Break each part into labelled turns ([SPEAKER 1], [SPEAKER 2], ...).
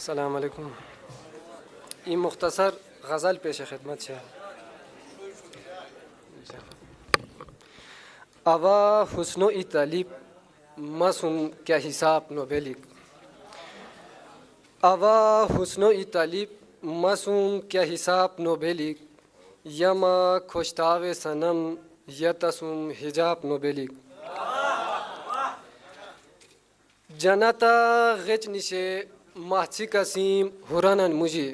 [SPEAKER 1] अस्सलाम वालेकुम। ये मुख्तसर गज़ल पेश खिदमत है। अवा हुस्नो ई तालिब मसूम क्या हिसाब नोबेलिक। अवा हुस्नो ई तालिब मसूम क्या हिसाब नोबेलिक। यमा खुशतावे सनम यतसुम हिजाब नोबेलिक। जनता गच निशे महची कसीम हुरानन मुझे।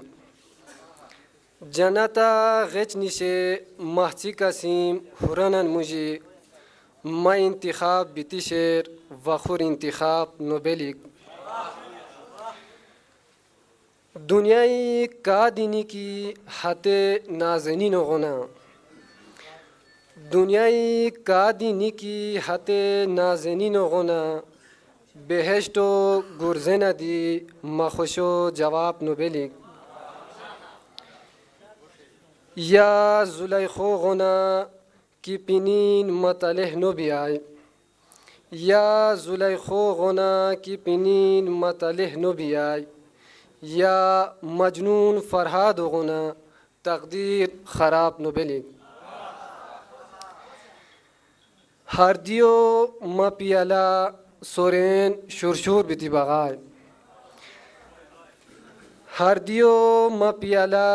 [SPEAKER 1] जनता गच निशे महची कसीम हुरानन मुझे। मैं इंतखाब बिती शेर वखुर इंतखाब नोबेलिक। दुनियाई का दिनी की हते नाजनी नगोना। दुनियाई का दिनी की हते नाजनी नगोना। बेहेश्तो गुरजेना दी मखुशो जवाब नोबेलिक। या जुलैखो गोना की पिनीन मतलेह नोबियाय। या जुलैखो गोना की पिनीन मतलेह नोबियाय। या मजनून फरहाद गोना तकदीर खराब नोबेलिक। हरदियो मपियाला सोरेन शुरशुर बिती बगाय। हरदियो मपियाला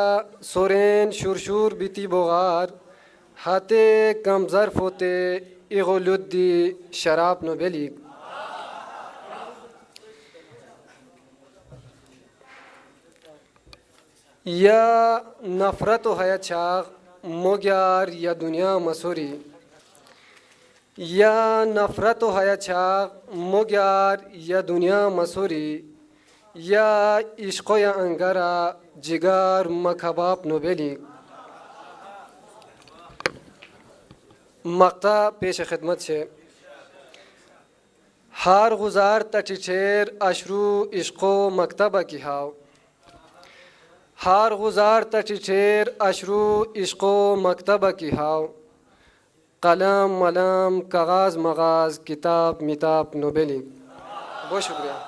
[SPEAKER 1] सोरेन शुरशुर बिती बोगार। हाथे कमजर फोते इगोलुद्दी शराब नोबेलिक। या नफरत हया चाग मोग्यार या दुनिया मसूरी। या नफरत हया चाग मोग्यार या दुनिया मसूरी। या इश्क़ो या अंगरा जिगार मखबाब नोबेलिक। मक्ता पेश खिदमत से हार गुजार तटीचेर अशरू इश्क़ो मकतबा की हाव। हार गुजार तटीचेर अशरू इश्क़ो मकतबा की हाव। कलम मलम कागाज़ मगाज़ किताब मिताब नोबेलिक। बहुत शुक्रिया।